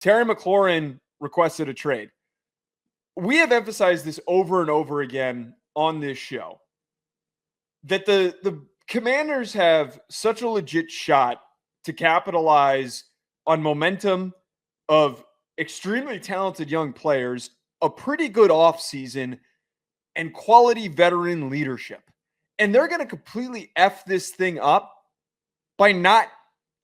Terry McLaurin requested a trade. We have emphasized this over and over again on this show, that the Commanders have such a legit shot to capitalize on momentum of extremely talented young players, a pretty good offseason, and quality veteran leadership. And they're going to completely F this thing up by not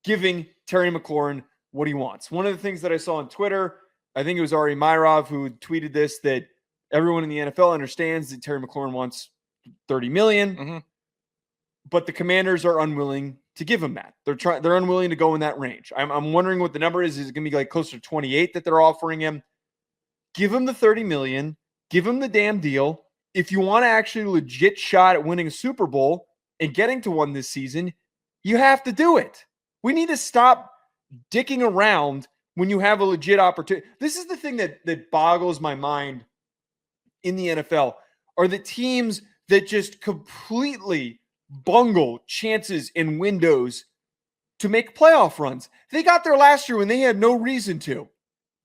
giving Terry McLaurin what he wants. One of the things that I saw on Twitter, I think it was Ari Myrov who tweeted this, that everyone in the NFL understands that Terry McLaurin wants $30 million, but the Commanders are unwilling to give him that. They're unwilling to go in that range. I'm wondering what the number is. Is it going to be like closer to 28 that they're offering him? Give him the $30 million. Give him the damn deal. If you want to actually legit shot at winning a Super Bowl and getting to one this season, you have to do it. We need to stop dicking around when you have a legit opportunity. This is the thing that boggles my mind in the NFL, are the teams that just completely bungle chances and windows to make playoff runs. They got there last year when they had no reason to,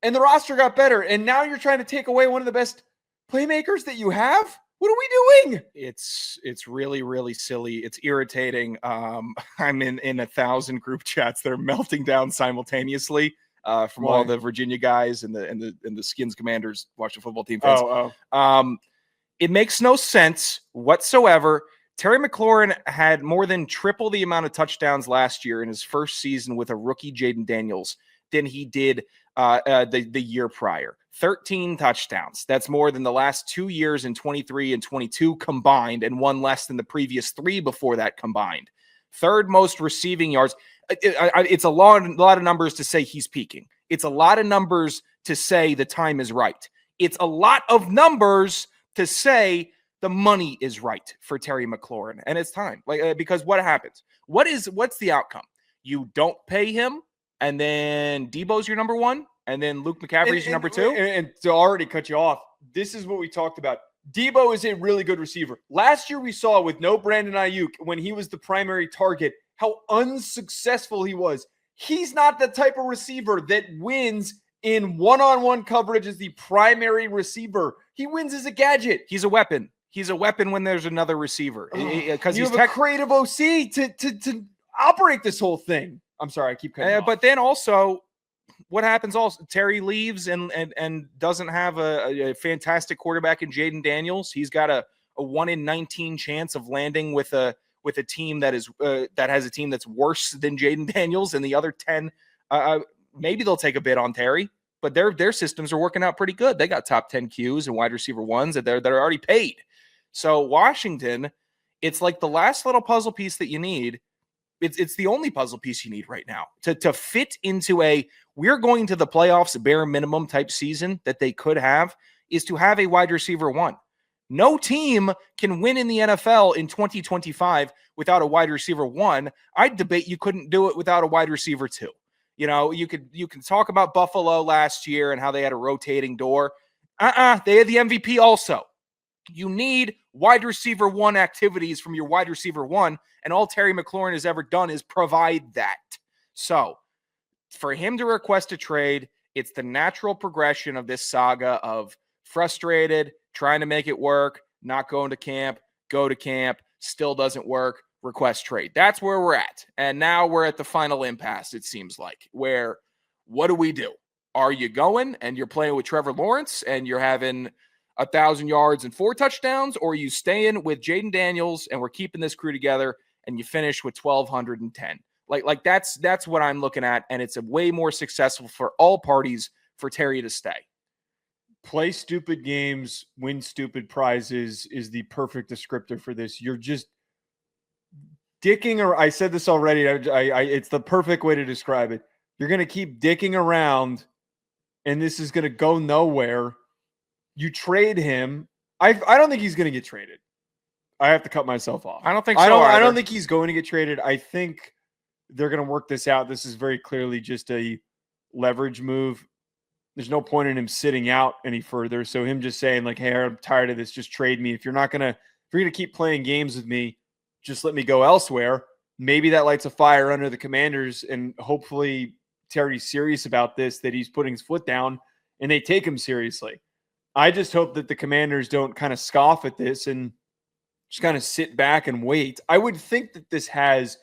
and the roster got better. And now you're trying to take away one of the best playmakers that you have. What are we doing? It's really, really silly. It's irritating. I'm in 1,000 group chats that are melting down simultaneously from all the Virginia guys and the Skins Commanders Washington football team fans. It makes no sense whatsoever. Terry McLaurin had more than triple the amount of touchdowns last year in his first season with a rookie Jaden Daniels than he did the year prior. 13 touchdowns. That's more than the last 2 years in 23 and 22 combined, and one less than the previous 3 before that combined. Third most receiving yards. It's a lot of numbers to say he's peaking. It's a lot of numbers to say the time is right. It's a lot of numbers to say the money is right for Terry McLaurin, and it's time. Because what happens? What's the outcome? You don't pay him, and then Debo's your number one, and then Luke McCaffrey's your number two. And to already cut you off, this is what we talked about. Debo is a really good receiver. Last year we saw with no Brandon Ayuk, when he was the primary target, how unsuccessful he was. He's not the type of receiver that wins in one-on-one coverage as the primary receiver. He wins as a gadget. He's a weapon. He's a weapon when there's another receiver. Because you have a creative OC to operate this whole thing. I'm sorry, I keep cutting off. But then also, what happens also? Terry leaves and doesn't have a fantastic quarterback in Jaden Daniels. He's got a 1 in 19 chance of landing with a team that has a team that's worse than Jaden Daniels, and the other 10 maybe they'll take a bid on Terry, but their systems are working out pretty good. They got top 10 Qs and wide receiver ones that are already paid. So Washington, it's like the last little puzzle piece that you need. It's the only puzzle piece you need right now to fit into we're going to the playoffs bare minimum type season that they could have, is to have a wide receiver one. No team can win in the NFL in 2025 without a wide receiver one. I'd debate you couldn't do it without a wide receiver two. You know, you can talk about Buffalo last year and how they had a rotating door. They had the MVP also. You need wide receiver one activities from your wide receiver one, and all Terry McLaurin has ever done is provide that. So for him to request a trade, it's the natural progression of this saga of frustrated, trying to make it work, not going to camp, go to camp, still doesn't work, request trade. That's where we're at. And now we're at the final impasse, it seems like, where what do we do? Are you going and you're playing with Trevor Lawrence and you're having 1,000 yards and 4 touchdowns, or are you staying with Jaden Daniels and we're keeping this crew together and you finish with 1,210? Like that's what I'm looking at, and it's a way more successful for all parties for Terry to stay. Play stupid games, win stupid prizes is the perfect descriptor for this. You're just dicking, or I said this already. It's the perfect way to describe it. You're going to keep dicking around, and this is going to go nowhere. You trade him. I don't think he's going to get traded. I have to cut myself off. I don't think so. I don't think he's going to get traded. I think they're going to work this out. This is very clearly just a leverage move. There's no point in him sitting out any further. So him just saying like, hey, I'm tired of this. Just trade me. If you're going to keep playing games with me, just let me go elsewhere. Maybe that lights a fire under the Commanders, and hopefully Terry's serious about this, that he's putting his foot down, and they take him seriously. I just hope that the Commanders don't kind of scoff at this and just kind of sit back and wait. I would think that this has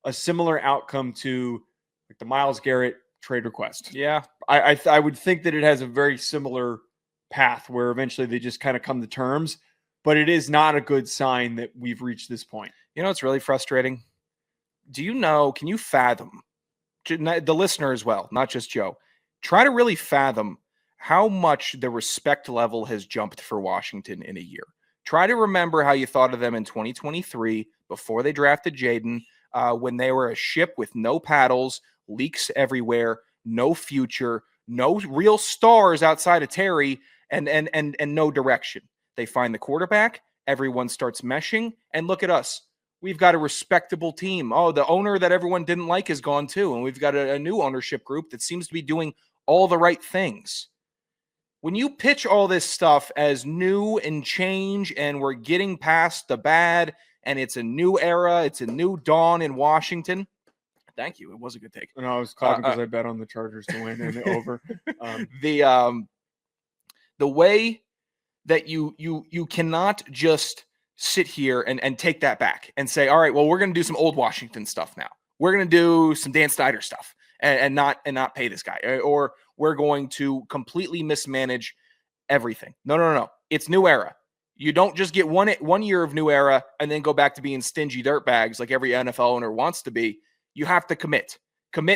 a similar outcome to like the Myles Garrett trade request. Yeah. I would think that it has a very similar path where eventually they just kind of come to terms, but it is not a good sign that we've reached this point. You know, it's really frustrating. Do you know, can you fathom, the listener as well, not just Joe, try to really fathom how much the respect level has jumped for Washington in a year. Try to remember how you thought of them in 2023 before they drafted Jaden, when they were a ship with no paddles, leaks everywhere, no future, no real stars outside of Terry, and no direction. They find the quarterback, everyone starts meshing, and look at us. We've got a respectable team. Oh, the owner that everyone didn't like is gone too, and we've got a new ownership group that seems to be doing all the right things. When you pitch all this stuff as new and change, and we're getting past the bad, and it's a new era, it's a new dawn in Washington. Thank you. It was a good take. No, I was clapping because I bet on the Chargers to win and over. The way that you cannot just sit here and take that back and say, all right, well, we're going to do some old Washington stuff now. We're going to do some Dan Snyder stuff and not pay this guy, or we're going to completely mismanage everything. No. It's new era. You don't just get one year of new era and then go back to being stingy dirtbags like every NFL owner wants to be. You have to commit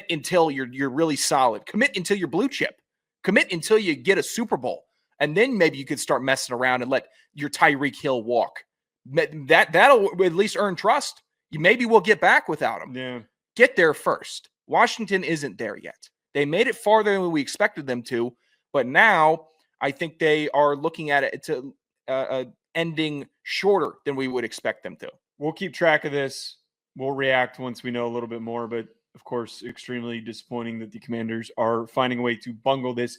until you're really solid. Commit until you're blue chip. Commit until you get a Super Bowl. And then maybe you could start messing around and let your Tyreek Hill walk. That'll at least earn trust. Maybe we'll get back without him. Yeah. Get there first. Washington isn't there yet. They made it farther than we expected them to, but now I think they are looking at it to ending shorter than we would expect them to. We'll keep track of this. We'll react once we know a little bit more, but of course, extremely disappointing that the Commanders are finding a way to bungle this